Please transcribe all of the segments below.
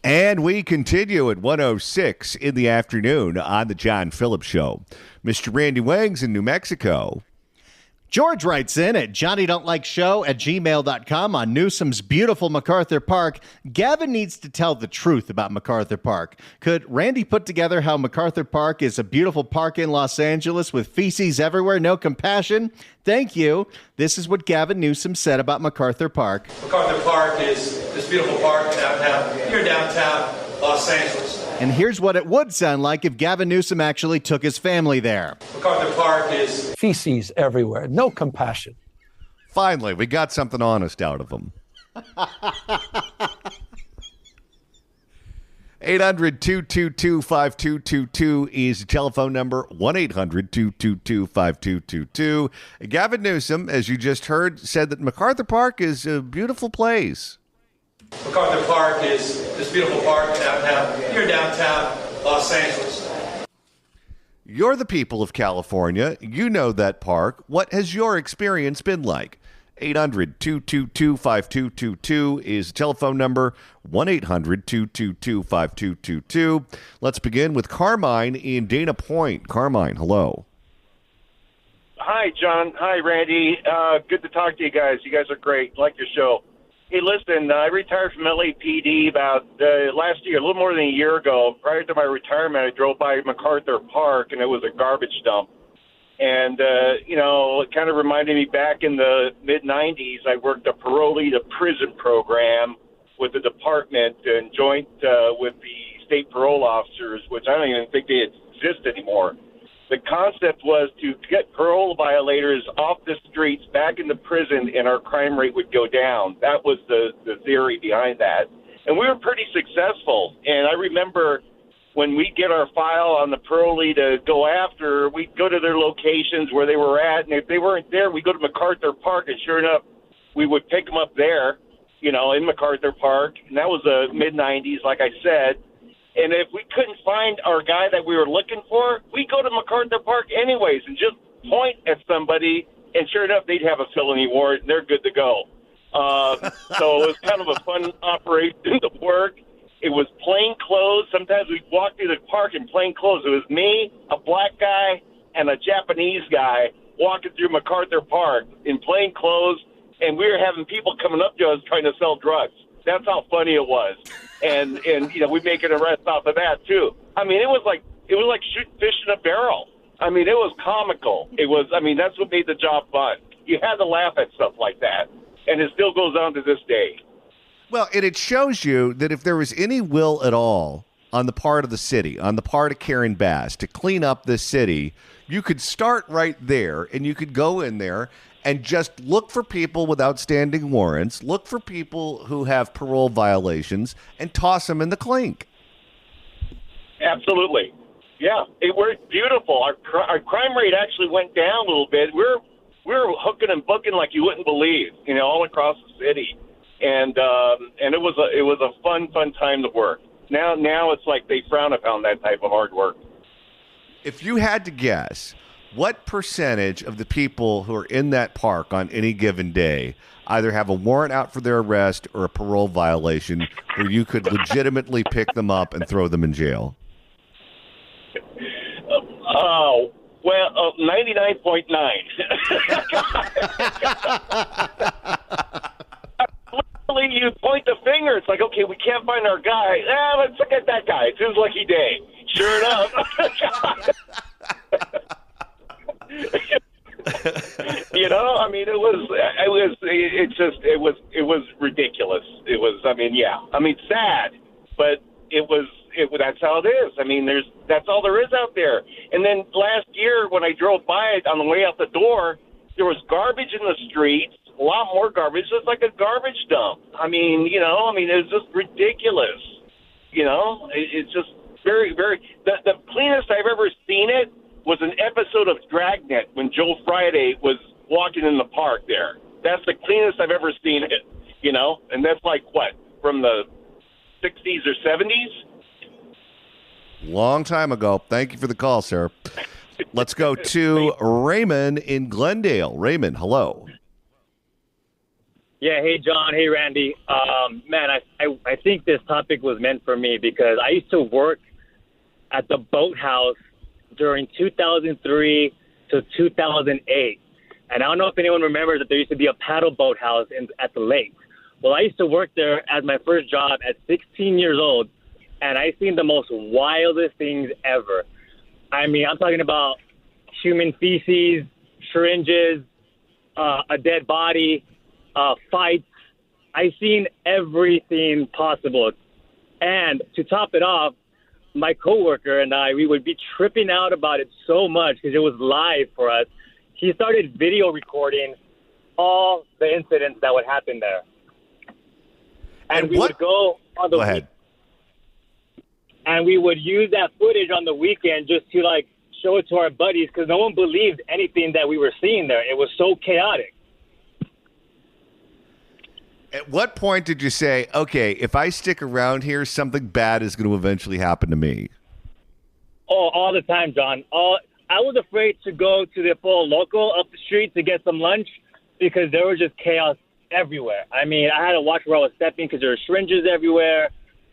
And we continue at 1:06 in the afternoon on the John Phillips Show. Mr. Randy Wang's in New Mexico. George writes in at johnnydontlikeshow@gmail.com on Newsom's beautiful MacArthur Park. Gavin needs to tell the truth about MacArthur Park. Could Randy put together how MacArthur Park is a beautiful park in Los Angeles with feces everywhere, no compassion? Thank you. This is what Gavin Newsom said about MacArthur Park. MacArthur Park is this beautiful park downtown, here downtown Los Angeles. And here's what it would sound like if Gavin Newsom actually took his family there. MacArthur Park is feces everywhere, no compassion. Finally, we got something honest out of him. 800-222-5222 is the telephone number, 1-800-222-5222. Gavin Newsom, as you just heard, said that MacArthur Park is a beautiful place. MacArthur Park is this beautiful park downtown, here downtown Los Angeles. You're the people of California. You know that park. What has your experience been like? 800-222-5222 is the telephone number, 1-800-222-5222. Let's begin with Carmine in Dana Point. Carmine, hello. Hi, John. Hi, Randy. Good to talk to you guys. You guys are great. Like your show. Hey, listen, I retired from LAPD about last year, a little more than a year ago. Prior to my retirement, I drove by MacArthur Park, and it was a garbage dump. And, it kind of reminded me back in the mid-'90s, I worked a parolee to prison program with the department and joint with the state parole officers, which I don't even think they exist anymore. The concept was to get parole violators off the streets back into prison, and our crime rate would go down. That was the theory behind that. And we were pretty successful. And I remember when we get our file on the parolee to go after, we'd go to their locations where they were at, and if they weren't there, we'd go to MacArthur Park, and sure enough, we would pick them up there, in MacArthur Park. And that was the mid-'90s, like I said. And if we couldn't find our guy that we were looking for, we'd go to MacArthur Park anyways and just point at somebody, and sure enough, they'd have a felony warrant, and they're good to go. So it was kind of a fun operation to work. It was plain clothes. Sometimes we'd walk through the park in plain clothes. It was me, a black guy, and a Japanese guy walking through MacArthur Park in plain clothes, and we were having people coming up to us trying to sell drugs. That's how funny it was. And we'd make an arrest off of that, too. I mean, it was like shooting fish in a barrel. I mean, it was comical. That's what made the job fun. You had to laugh at stuff like that. And it still goes on to this day. Well, and it shows you that if there was any will at all on the part of the city, on the part of Karen Bass, to clean up this city, you could start right there, and you could go in there and just look for people with outstanding warrants, look for people who have parole violations, and toss them in the clink. Absolutely. Yeah, it worked beautiful. Our crime rate actually went down a little bit. We're hooking and booking like you wouldn't believe, all across the city. And it was a fun time to work. Now it's like they frown upon that type of hard work. If you had to guess, what percentage of the people who are in that park on any given day either have a warrant out for their arrest or a parole violation where you could legitimately pick them up and throw them in jail? 99.9. Literally, you point the finger. It's like, okay, we can't find our guy. Let's look at that guy. It's his lucky day. Sure enough. It was ridiculous. It was, sad, but that's how it is. That's all there is out there. And then last year when I drove by it on the way out the door, there was garbage in the streets, a lot more garbage. It's like a garbage dump. It's just ridiculous. It's just very, very, the cleanest I've ever seen it was an episode of Dragnet when Joe Friday was walking in the park there. That's the cleanest I've ever seen it, and that's like what, from the 60s or 70s? Long time ago. Thank you for the call, sir. Let's go to Raymond in Glendale. Raymond, hello. Yeah, hey John, hey Randy. Man, I think this topic was meant for me because I used to work at the boathouse during 2003 to 2008. And I don't know if anyone remembers that there used to be a paddle boathouse at the lake. Well, I used to work there as my first job at 16 years old, and I seen the most wildest things ever. I mean, I'm talking about human feces, syringes, a dead body, fights. I seen everything possible. And to top it off, my coworker and I, we would be tripping out about it so much because it was live for us. He started video recording all the incidents that would happen there. And we would go on the ahead. And we would use that footage on the weekend just to like show it to our buddies because no one believed anything that we were seeing there. It was so chaotic. At what point did you say, okay, if I stick around here, something bad is going to eventually happen to me? Oh, all the time, John. I was afraid to go to the full local up the street to get some lunch because there was just chaos everywhere. I mean, I had to watch where I was stepping because there were syringes everywhere.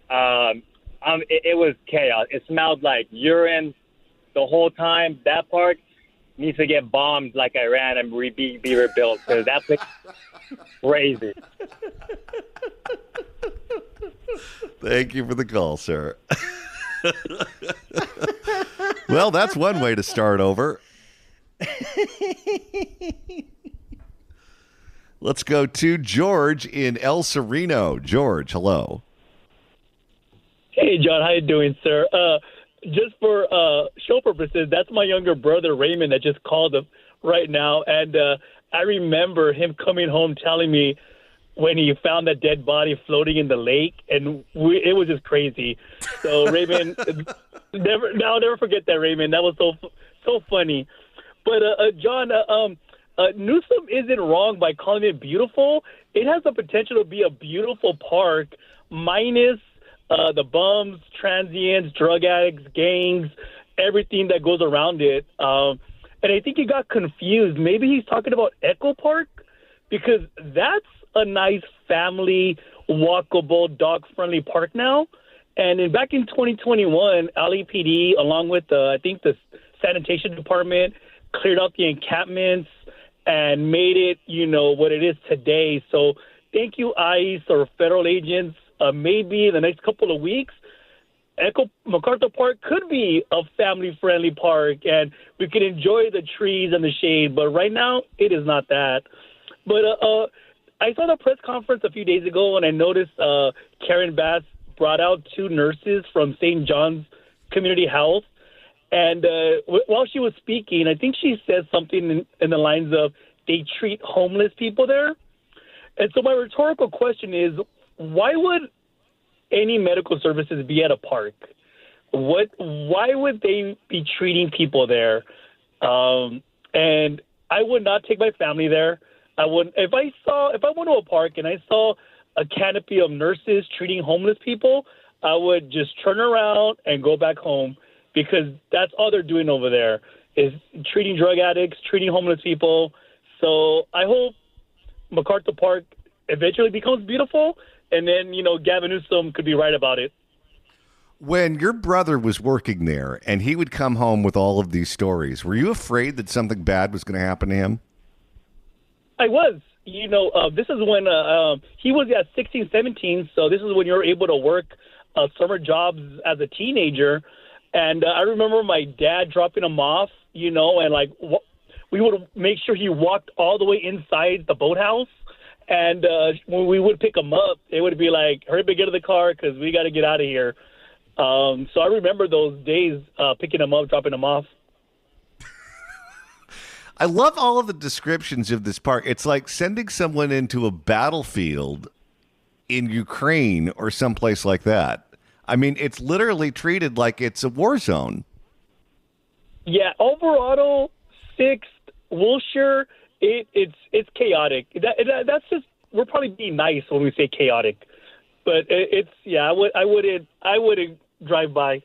It was chaos. It smelled like urine the whole time. That park needs to get bombed like Iran and be rebuilt because that place is crazy. Thank you for the call, sir. Well, that's one way to start over. Let's go to George in El Sereno. George, hello. Hey, John. How you doing, sir? Just for show purposes, that's my younger brother, Raymond, that just called up right now. And I remember him coming home telling me when he found that dead body floating in the lake, and it was just crazy. So, Raymond, I'll never forget that, Raymond. That was so funny. But, John, Newsom isn't wrong by calling it beautiful. It has the potential to be a beautiful park, minus the bums, transients, drug addicts, gangs, everything that goes around it. And I think he got confused. Maybe he's talking about Echo Park because that's a nice family, walkable, dog-friendly park now. And back in 2021, LAPD, along with I think the sanitation department, cleared out the encampments and made it, what it is today. So thank you, ICE or federal agents. Maybe in the next couple of weeks, MacArthur Park could be a family-friendly park, and we can enjoy the trees and the shade. But right now, it is not that. But I saw the press conference a few days ago, and I noticed Karen Bass brought out 2 nurses from St. John's Community Health. And while she was speaking, I think she said something in the lines of, they treat homeless people there. And so my rhetorical question is, why would any medical services be at a park? Why would they be treating people there? And I would not take my family there. I wouldn't. If I went to a park and I saw a canopy of nurses treating homeless people, I would just turn around and go back home because that's all they're doing over there is treating drug addicts, treating homeless people. So I hope MacArthur Park eventually becomes beautiful. And then, Gavin Newsom could be right about it. When your brother was working there and he would come home with all of these stories, were you afraid that something bad was going to happen to him? I was. This is when he was at 16, 17, so this is when you were able to work summer jobs as a teenager. And I remember my dad dropping him off, and we would make sure he walked all the way inside the boathouse. And when we would pick him up, it would be like, hurry up and get to the car because we got to get out of here. So I remember those days picking him up, dropping him off. I love all of the descriptions of this park. It's like sending someone into a battlefield in Ukraine or someplace like that. I mean, it's literally treated like it's a war zone. Yeah, Alvarado, 6th, Wilshire, it's chaotic. That's just, we're probably being nice when we say chaotic, but I wouldn't drive by.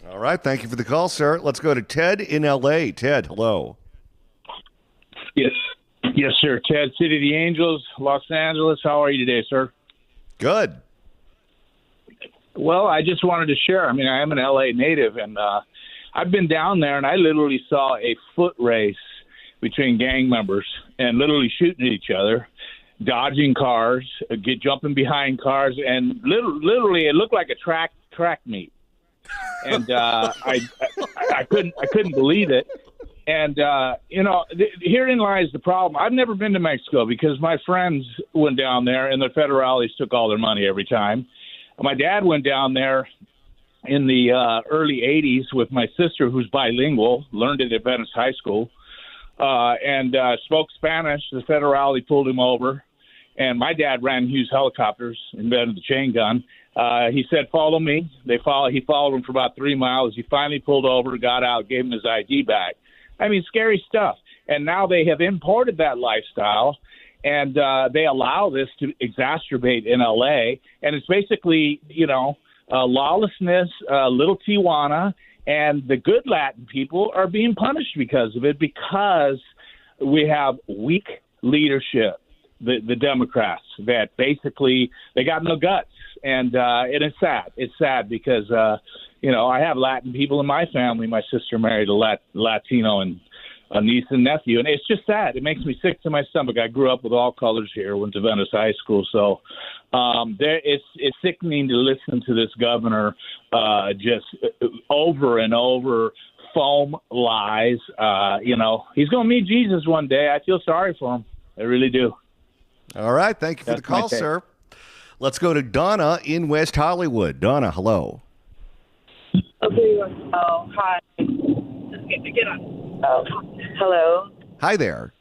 All right, thank you for the call, sir. Let's go to Ted in L.A. Ted, hello. Yes. Yes, sir. Ted, City of the Angels, Los Angeles. How are you today, sir? Good. Well, I just wanted to share. I mean, I am an LA native, and I've been down there, and I literally saw a foot race between gang members and literally shooting at each other, dodging cars, jumping behind cars, and literally it looked like a track meet. And I couldn't believe it. And herein lies the problem. I've never been to Mexico because my friends went down there, and the federales took all their money every time. My dad went down there in the early 80s with my sister, who's bilingual, learned it at Venice High School, and spoke Spanish. The federale pulled him over, and my dad ran Hughes helicopters, invented the chain gun. He said, follow me. He followed him for about 3 miles. He finally pulled over, got out, gave him his ID back. I mean, scary stuff. And now they have imported that lifestyle, and they allow this to exacerbate in L.A., and it's basically, lawlessness, little Tijuana, and the good Latin people are being punished because of it, because we have weak leadership, the Democrats, that basically they got no guts. And it's sad. It's sad because, I have Latin people in my family. My sister married a Latino and a niece and nephew, and it's just sad. It makes me sick to my stomach. I grew up with all colors here, went to Venice High School, so it's sickening to listen to this governor just over and over foam lies. He's going to meet Jesus one day. I feel sorry for him. I really do. All right. Thank you for the call, sir. Let's go to Donna in West Hollywood. Donna, hello. Okay. Oh, hi. Get on. Oh, hello. Hi there.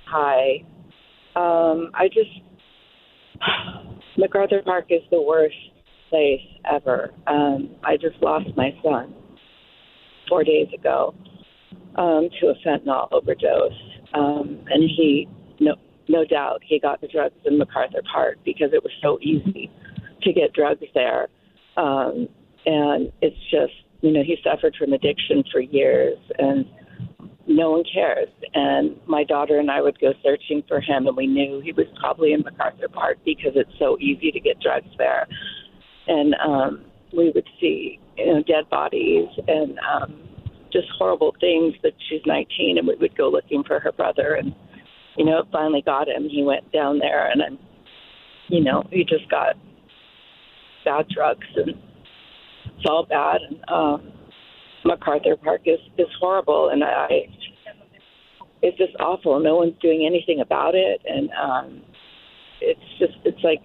Hi. MacArthur Park is the worst place ever. I just lost my son 4 days ago to a fentanyl overdose. And he, no doubt, he got the drugs in MacArthur Park because it was so easy to get drugs there. And it's just, he suffered from addiction for years, and no one cares. And my daughter and I would go searching for him, and we knew he was probably in MacArthur Park because it's so easy to get drugs there. And we would see, dead bodies and just horrible things. That she's 19, and we would go looking for her brother, and finally got him. He went down there, and he just got bad drugs, and it's all bad. And MacArthur Park is horrible, and it's just awful. No one's doing anything about it, and it's like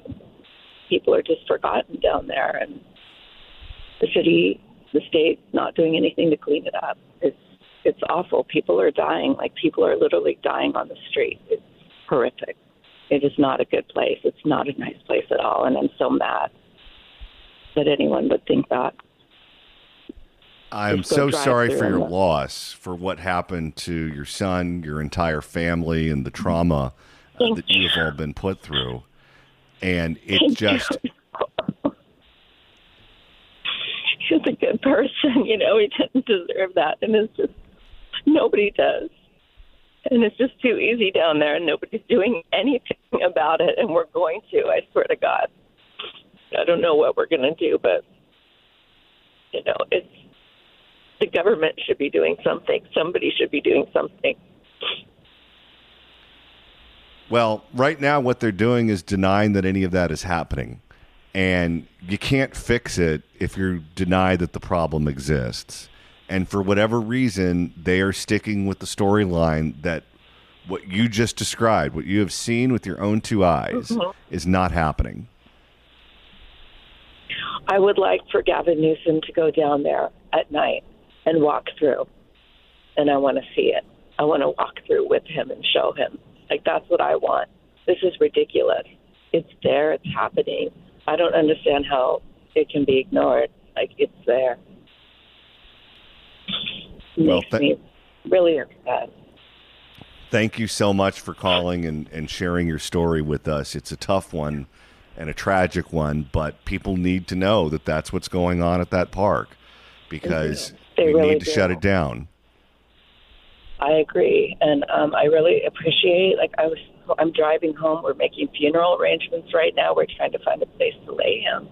people are just forgotten down there, and the city, the state, not doing anything to clean it up. It's awful. People are dying. Like, people are literally dying on the street. It's horrific. It is not a good place. It's not a nice place at all, and I'm so mad that anyone would think that. I'm so sorry for your loss, for what happened to your son, your entire family, and the trauma that you have all been put through. And it just... He's a good person, he didn't deserve that. And it's just, nobody does. And it's just too easy down there, and nobody's doing anything about it. And we're going to, I swear to God. I don't know what we're going to do, but, the government should be doing something. Somebody should be doing something. Well, right now what they're doing is denying that any of that is happening. And you can't fix it if you deny that the problem exists. And for whatever reason, they are sticking with the storyline that what you just described, what you have seen with your own two eyes, is not happening. I would like for Gavin Newsom to go down there at night and walk through. And I want to see it. I want to walk through with him and show him. Like, that's what I want. This is ridiculous. It's there. It's happening. I don't understand how it can be ignored. Like, it's there. It makes me really upset. Thank you so much for calling and sharing your story with us. It's a tough one and a tragic one, but people need to know that that's what's going on at that park, because we really need to shut it down. I agree, and I really appreciate. I'm driving home. We're making funeral arrangements right now. We're trying to find a place to lay him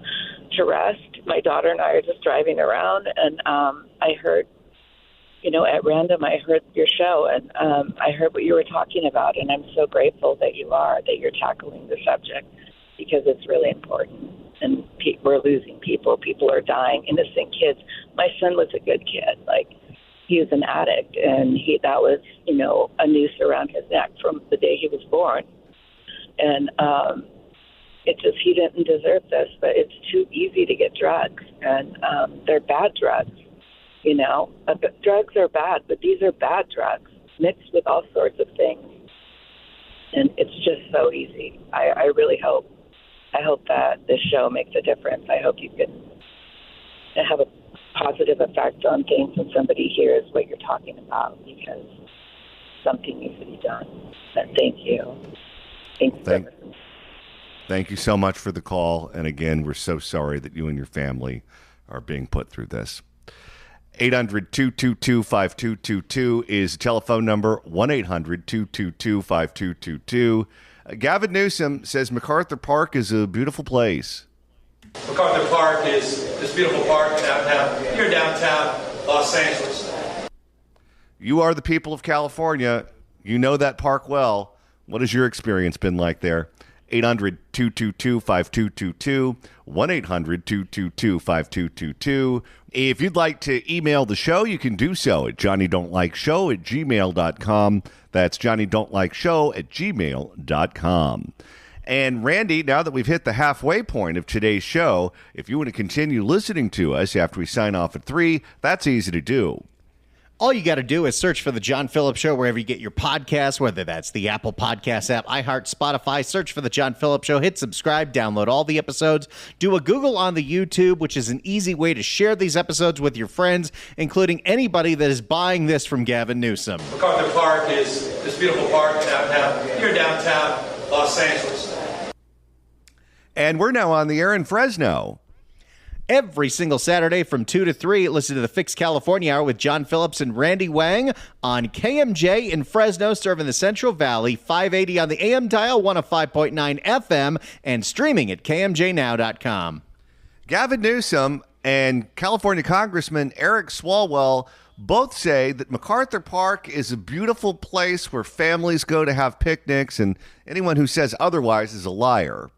to rest. My daughter and I are just driving around, and I heard, at random, I heard your show, and I heard what you were talking about, and I'm so grateful that you're tackling the subject, because it's really important. And we're losing people. People are dying, innocent kids. My son was a good kid. He was an addict, and that was, a noose around his neck from the day he was born. And he didn't deserve this, but it's too easy to get drugs, and they're bad drugs, Drugs are bad, but these are bad drugs mixed with all sorts of things. And it's just so easy. I really hope that this show makes a difference. I hope you can have a positive effect on things when somebody hears what you're talking about, because something needs to be done. And thank you. Thank you so much for the call. And again, we're so sorry that you and your family are being put through this. 800-222-5222 is the telephone number, 1-800-222-5222. Gavin Newsom says MacArthur Park is a beautiful place. MacArthur Park is this beautiful park downtown, here downtown Los Angeles. You are the people of California. You know that park well. What has your experience been like there? 800-222-5222, 1-800-222-5222. If you'd like to email the show, you can do so at johnnydon'tlikeshow@gmail.com. That's johnnydon'tlikeshow@gmail.com. And Randy, now that we've hit the halfway point of today's show, if you want to continue listening to us after we sign off at 3, that's easy to do. All you got to do is search for The John Phillips Show wherever you get your podcasts, whether that's the Apple Podcast app, iHeart, Spotify. Search for The John Phillips Show. Hit subscribe. Download all the episodes. Do a Google on the YouTube, which is an easy way to share these episodes with your friends, including anybody that is buying this from Gavin Newsom. MacArthur Park is this beautiful park downtown, here downtown Los Angeles. And we're now on the air in Fresno. Every single Saturday from 2 to 3, listen to the Fix California Hour with John Phillips and Randy Wang on KMJ in Fresno, serving the Central Valley, 580 on the AM dial, 105.9 FM, and streaming at kmjnow.com. Gavin Newsom and California Congressman Eric Swalwell both say that MacArthur Park is a beautiful place where families go to have picnics, and anyone who says otherwise is a liar.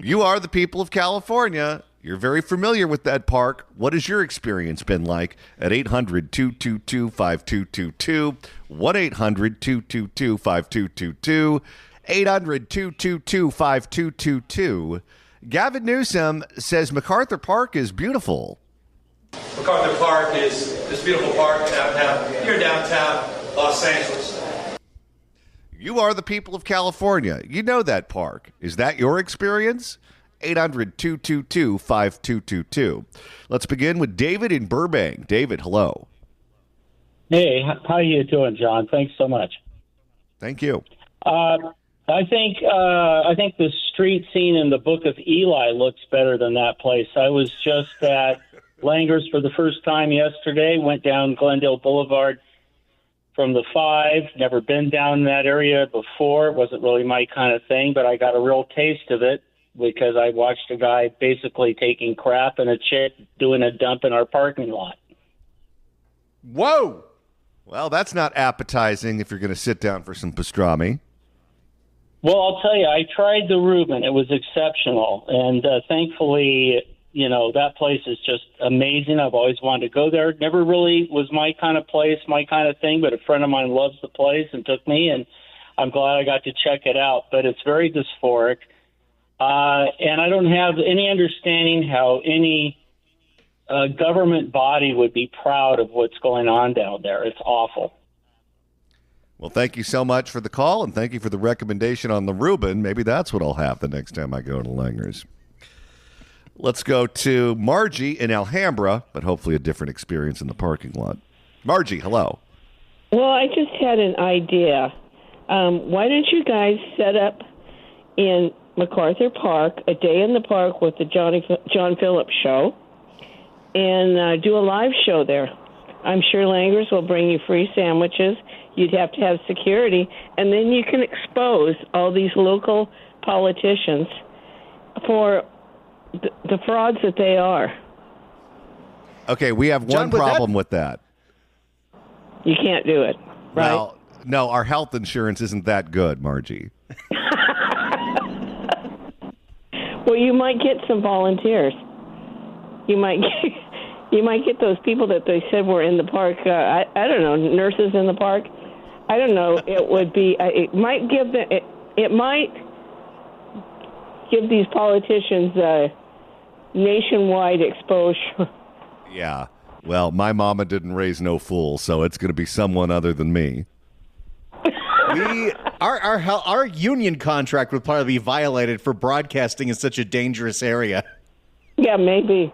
You are the people of California. You're very familiar with that park. What has your experience been like at 800-222-5222, 1-800-222-5222, 800-222-5222. Gavin Newsom says MacArthur Park is beautiful. MacArthur Park is this beautiful park downtown, here downtown Los Angeles. You are the people of California. You know that park. Is that your experience? 800-222-5222. Let's begin with David in Burbank. David, hello. Hey, how you doing, John? Thanks so much. Thank you. I think the street scene in the Book of Eli looks better than that place. I was just at Langer's for the first time yesterday, went down Glendale Boulevard from the 5, never been down in that area before. It wasn't really my kind of thing, but I got a real taste of it because I watched a guy basically taking crap and a chick doing a dump in our parking lot. Whoa! Well, that's not appetizing if you're going to sit down for some pastrami. Well, I'll tell you, I tried the Reuben. It was exceptional. And thankfully, that place is just amazing. I've always wanted to go there. Never really was my kind of place, my kind of thing, but a friend of mine loves the place and took me, and I'm glad I got to check it out. But it's very dysphoric. And I don't have any understanding how any government body would be proud of what's going on down there. It's awful. Well, thank you so much for the call, and thank you for the recommendation on the Reuben. Maybe that's what I'll have the next time I go to Langer's. Let's go to Margie in Alhambra, but hopefully a different experience in the parking lot. Margie, hello. Well, I just had an idea. Why don't you guys set up in MacArthur Park a day in the park with the John Phillips Show, and do a live show there. I'm sure Langers will bring you free sandwiches. You'd have to have security, and then you can expose all these local politicians for the frauds that they are. Okay, we have one problem with that. You can't do it, right? Well, no, our health insurance isn't that good, Margie. Well, you might get some volunteers. You might get those people that they said were in the park. I don't know, nurses in the park. I don't know. It would be. It might give them. It might give these politicians nationwide exposure. Yeah. Well, my mama didn't raise no fool, so it's going to be someone other than me. Our union contract would probably be violated for broadcasting in such a dangerous area. Yeah, maybe.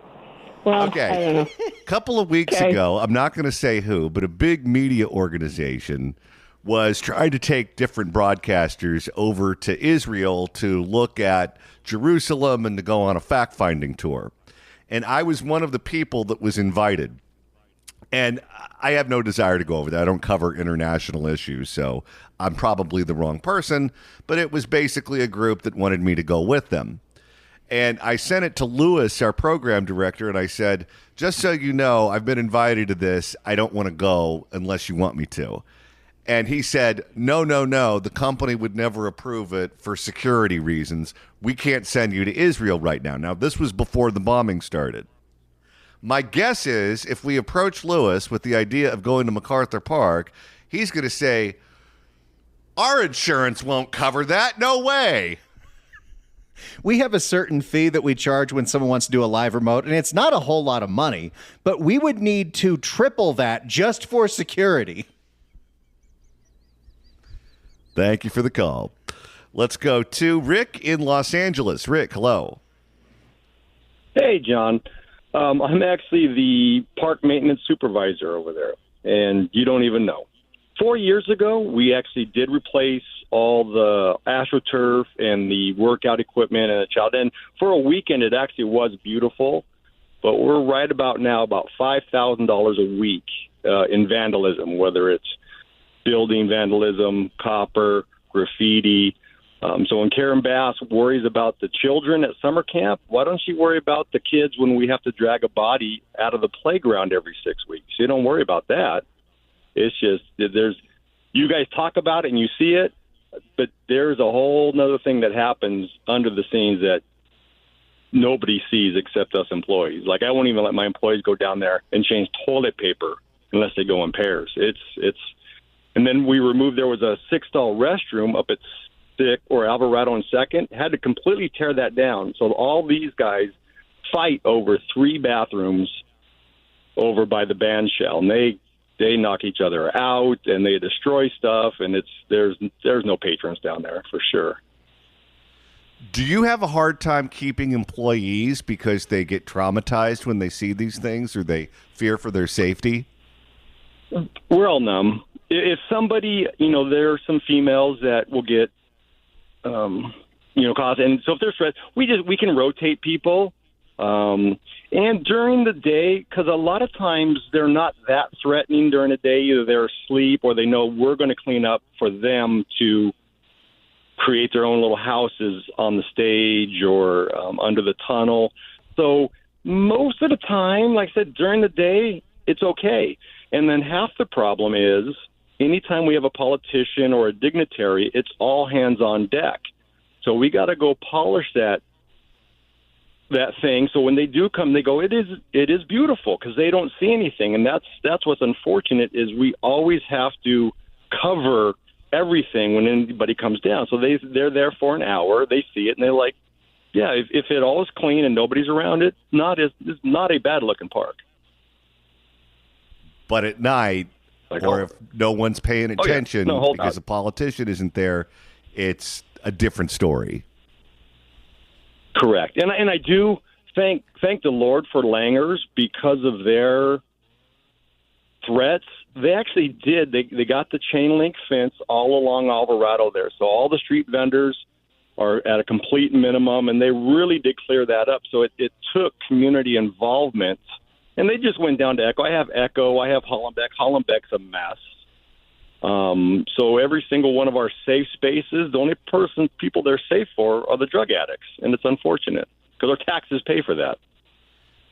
Well, okay. I don't know. A couple of weeks ago, I'm not going to say who, but a big media organization was trying to take different broadcasters over to Israel to look at Jerusalem and to go on a fact-finding tour. And I was one of the people that was invited. And I have no desire to go over there. I don't cover international issues, so I'm probably the wrong person. But it was basically a group that wanted me to go with them. And I sent it to Lewis, our program director, and I said, just so you know, I've been invited to this. I don't want to go unless you want me to. And he said, no, the company would never approve it for security reasons. We can't send you to Israel right now. Now, this was before the bombing started. My guess is if we approach Lewis with the idea of going to MacArthur Park, he's going to say, our insurance won't cover that. No way. We have a certain fee that we charge when someone wants to do a live remote, and it's not a whole lot of money, but we would need to triple that just for security. Thank you for the call. Let's go to Rick in Los Angeles. Rick, hello. Hey, John. I'm actually the park maintenance supervisor over there, and you don't even know. 4 years ago, we actually did replace all the AstroTurf and the workout equipment and the child. And for a weekend, it actually was beautiful, but we're right about now about $5,000 a week in vandalism, whether it's building vandalism, copper, graffiti. So when Karen Bass worries about the children at summer camp, why don't she worry about the kids when we have to drag a body out of the playground every 6 weeks? You don't worry about that. It's just you guys talk about it and you see it, but there's a whole nother thing that happens under the scenes that nobody sees except us employees. Like I won't even let my employees go down there and change toilet paper unless they go in pairs. And then there was a 6-stall restroom up at Alvarado and Second, had to completely tear that down. So all these guys fight over 3 bathrooms over by the band shell, and they knock each other out and they destroy stuff, and there's no patrons down there for sure. Do you have a hard time keeping employees because they get traumatized when they see these things or they fear for their safety? We're all numb. If somebody, there are some females that will get cause. And so if they're stressed, we can rotate people. And during the day, because a lot of times they're not that threatening during the day. Either they're asleep or they know we're going to clean up for them to create their own little houses on the stage or under the tunnel. So most of the time, like I said, during the day, it's okay. And then half the problem is anytime we have a politician or a dignitary, it's all hands on deck. So we got to go polish that thing. So when they do come, they go, it is beautiful, because they don't see anything. And that's what's unfortunate is we always have to cover everything when anybody comes down. So they're there for an hour, they see it, and they're like, yeah, if it all is clean and nobody's around it, it's not a bad looking park. But at night, or if no one's paying attention because a politician isn't there, it's a different story. Correct. And I do thank the Lord for Langers because of their threats. They actually did. They got the chain link fence all along Alvarado there. So all the street vendors are at a complete minimum, and they really did clear that up. So it took community involvement And they just went down to Echo. I have Echo. I have Hollenbeck. Hollenbeck's a mess. So every single one of our safe spaces, the only people they're safe for are the drug addicts. And it's unfortunate because our taxes pay for that.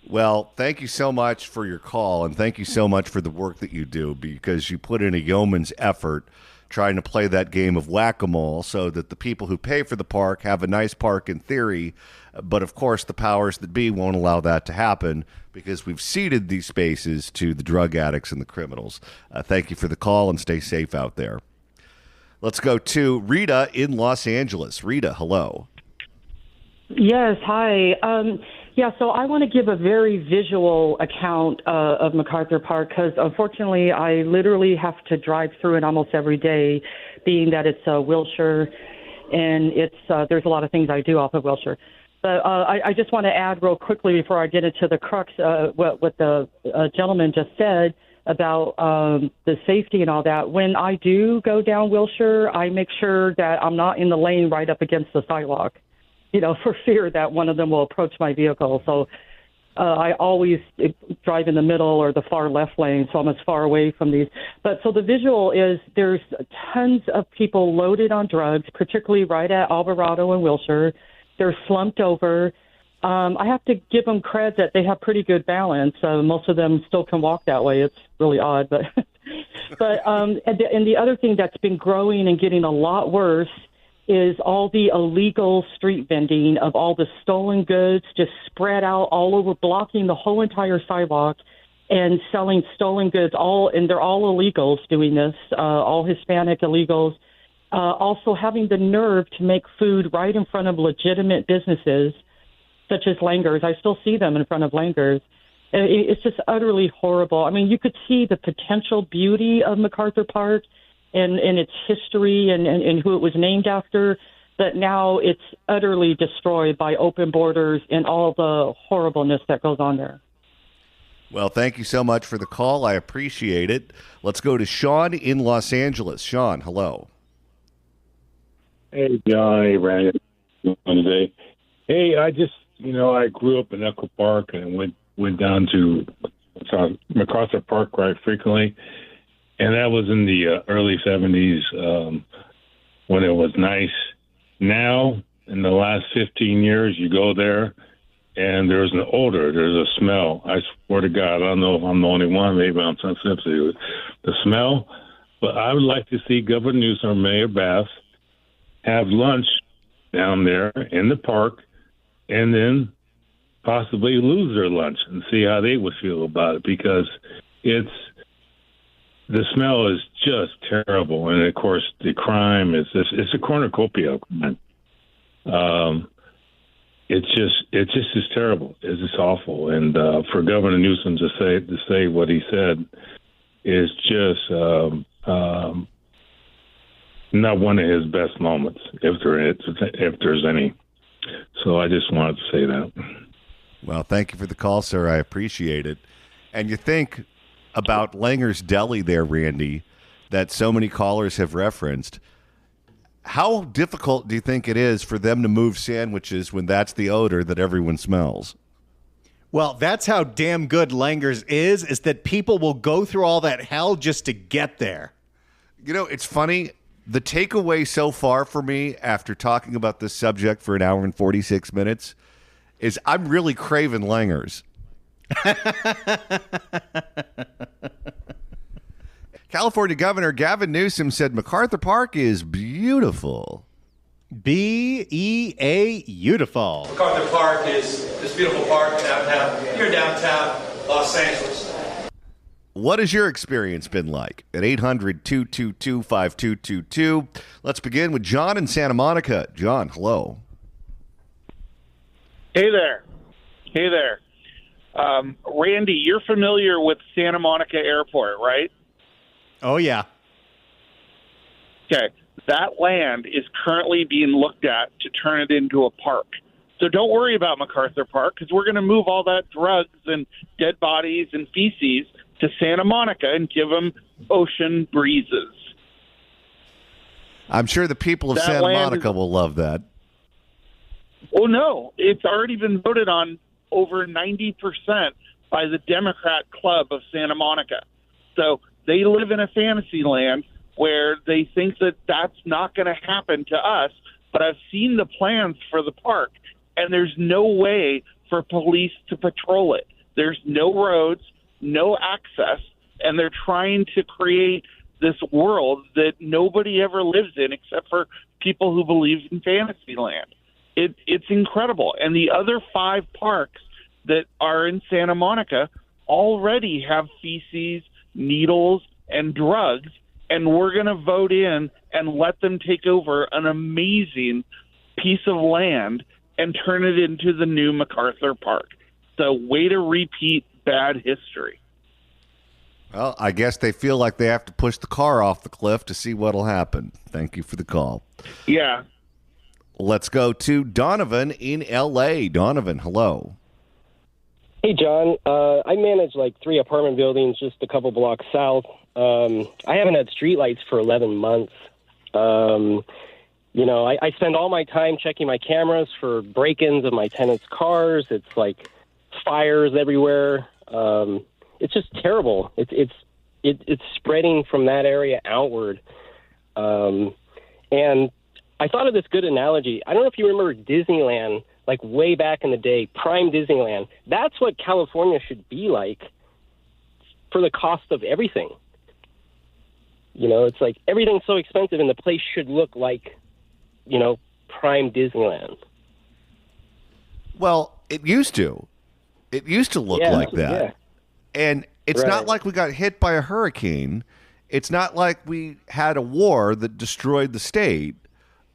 Well, thank you so much for your call, and thank you so much for the work that you do, because you put in a yeoman's effort trying to play that game of whack-a-mole so that the people who pay for the park have a nice park in theory, but of course the powers that be won't allow that to happen because we've ceded these spaces to the drug addicts and the criminals. Thank you for the call, and stay safe out there. Let's go to Rita in Los Angeles. Rita, hello. Yes, hi. So I want to give a very visual account of MacArthur Park because, unfortunately, I literally have to drive through it almost every day, being that it's Wilshire, and there's a lot of things I do off of Wilshire. But I just want to add real quickly before I get into the crux what the gentleman just said about the safety and all that. When I do go down Wilshire, I make sure that I'm not in the lane right up against the sidewalk, for fear that one of them will approach my vehicle. So I always drive in the middle or the far left lane, so I'm as far away from these. But so the visual is there's tons of people loaded on drugs, particularly right at Alvarado and Wilshire. They're slumped over. I have to give them credit that they have pretty good balance. Most of them still can walk that way. It's really odd, but and the other thing that's been growing and getting a lot worse is all the illegal street vending of all the stolen goods just spread out all over, blocking the whole entire sidewalk and selling stolen goods. And they're all illegals doing this, all Hispanic illegals. Also having the nerve to make food right in front of legitimate businesses, such as Langer's. I still see them in front of Langer's. It's just utterly horrible. I mean, you could see the potential beauty of MacArthur Park and its history and who it was named after, but now it's utterly destroyed by open borders and all the horribleness that goes on there. Well, thank you so much for the call. I appreciate it. Let's go to Sean in Los Angeles. Sean, hello. Hey, John. Hey, Brandon. Today. Hey, I just, I grew up in Echo Park and went down to MacArthur Park quite frequently. And that was in the early 70s when it was nice. Now, in the last 15 years, you go there, and there's an odor, there's a smell. I swear to God, I don't know if I'm the only one. Maybe I'm sensitive to the smell. But I would like to see Governor Newsom or Mayor Bass have lunch down there in the park and then possibly lose their lunch and see how they would feel about it, because the smell is just terrible. And, of course, the crime is it's a cornucopia. It's just terrible. It's just awful. And for Governor Newsom to say what he said is just not one of his best moments, if there's any. So I just wanted to say that. Well, thank you for the call, sir. I appreciate it. And you think about Langer's Deli there, Randy, that so many callers have referenced. How difficult do you think it is for them to move sandwiches when that's the odor that everyone smells? Well, that's how damn good Langer's is that people will go through all that hell just to get there. It's funny. The takeaway so far for me after talking about this subject for an hour and 46 minutes is I'm really craving Langer's. California Governor Gavin Newsom said MacArthur Park is beautiful. beautiful. MacArthur Park is this beautiful park near downtown Los Angeles. What has your experience been like? At 800-222-5222. Let's begin with John in Santa Monica. John, hello. Hey there. Hey there. Randy, you're familiar with Santa Monica Airport, right? Oh, yeah. Okay. That land is currently being looked at to turn it into a park. So don't worry about MacArthur Park, because we're going to move all that drugs and dead bodies and feces to Santa Monica and give them ocean breezes. I'm sure the people of Santa Monica will love that. Oh, no. It's already been voted on over 90% by the Democrat Club of Santa Monica. So they live in a fantasy land where they think that that's not going to happen to us. But I've seen the plans for the park, and there's no way for police to patrol it. There's no roads, no access, and they're trying to create this world that nobody ever lives in except for people who believe in Fantasyland. It's incredible. And the other 5 parks that are in Santa Monica already have feces, needles, and drugs, and we're going to vote in and let them take over an amazing piece of land and turn it into the new MacArthur Park. So way to repeat bad history. Well, I guess they feel like they have to push the car off the cliff to see what'll happen. Thank you for the call. Yeah. Let's go to Donovan in L.A. Donovan, hello. Hey, John. I manage like 3 apartment buildings just a couple blocks south. I haven't had streetlights for 11 months. I spend all my time checking my cameras for break-ins of my tenants' cars. It's like fires everywhere. It's just terrible. It's spreading from that area outward. And I thought of this good analogy. I don't know if you remember Disneyland, like way back in the day, prime Disneyland. That's what California should be like for the cost of everything. It's like everything's so expensive and the place should look like, prime Disneyland. Well, it used to. It used to look like that. Yeah. And it's not like we got hit by a hurricane. It's not like we had a war that destroyed the state.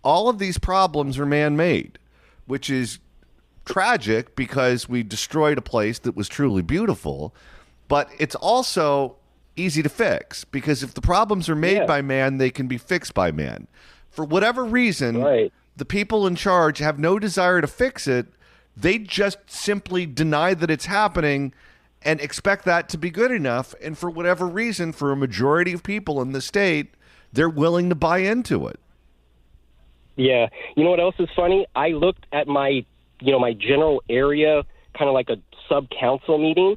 All of these problems are man-made, which is tragic because we destroyed a place that was truly beautiful. But it's also easy to fix because if the problems are made by man, they can be fixed by man. For whatever reason, the people in charge have no desire to fix it. They just simply deny that it's happening and expect that to be good enough. And for whatever reason, for a majority of people in the state, they're willing to buy into it. Yeah. You know what else is funny? I looked at my general area, kind of like a sub-council meeting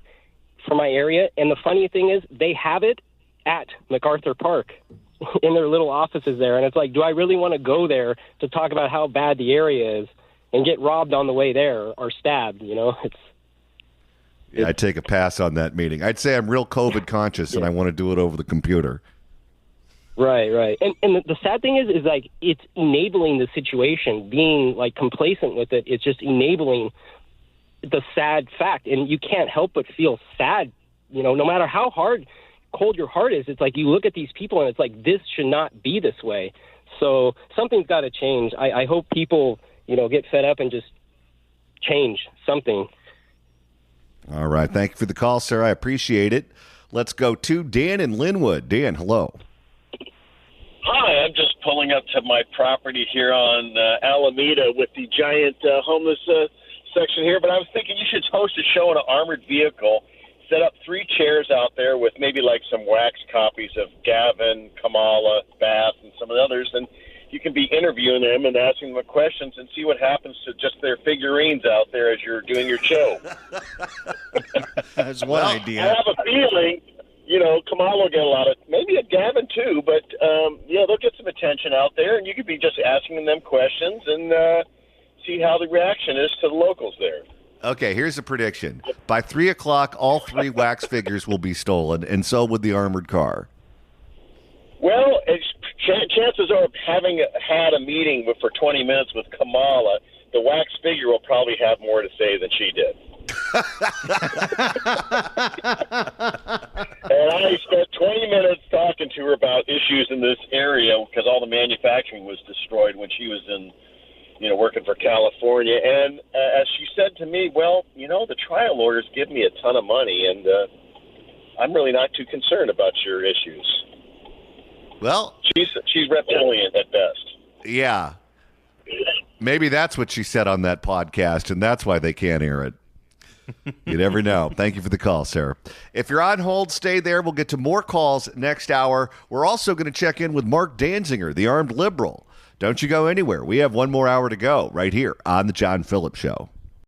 for my area. And the funny thing is they have it at MacArthur Park in their little offices there. And it's like, do I really want to go there to talk about how bad the area is and get robbed on the way there or stabbed? Yeah, I'd take a pass on that meeting. I'd say I'm real COVID conscious and I want to do it over the computer. Right. And the sad thing is like it's enabling the situation, being like complacent with it. It's just enabling the sad fact. And you can't help but feel sad, no matter how cold your heart is. It's like you look at these people and it's like this should not be this way. So something's got to change. I hope people, get fed up and just change something. All right. Thank you for the call, sir. I appreciate it. Let's go to Dan in Linwood. Dan, hello. Hi, I'm just pulling up to my property here on Alameda with the giant homeless section here, but I was thinking you should host a show in an armored vehicle, set up 3 chairs out there with maybe like some wax copies of Gavin, Kamala, Bath, and some of the others, and you can be interviewing them and asking them questions and see what happens to just their figurines out there as you're doing your show. That's one idea. I have a feeling, Kamala will get a lot of, maybe a Gavin too, but, they'll get some attention out there, and you could be just asking them questions and see how the reaction is to the locals there. Okay, here's a prediction. By 3 o'clock, all 3 wax figures will be stolen, and so would the armored car. Well, chances are, having had a meeting for 20 minutes with Kamala, the wax figure will probably have more to say than she did. And I spent 20 minutes talking to her about issues in this area because all the manufacturing was destroyed when she was in, working for California. And as she said to me, well, the trial lawyers give me a ton of money, and I'm really not too concerned about your issues. Well, she's reptilian at best. Yeah. Maybe that's what she said on that podcast, and that's why they can't air it. You never know. Thank you for the call, Sarah. If you're on hold, stay there. We'll get to more calls next hour. We're also going to check in with Mark Danziger, the armed liberal. Don't you go anywhere. We have one more hour to go right here on The John Phillips Show.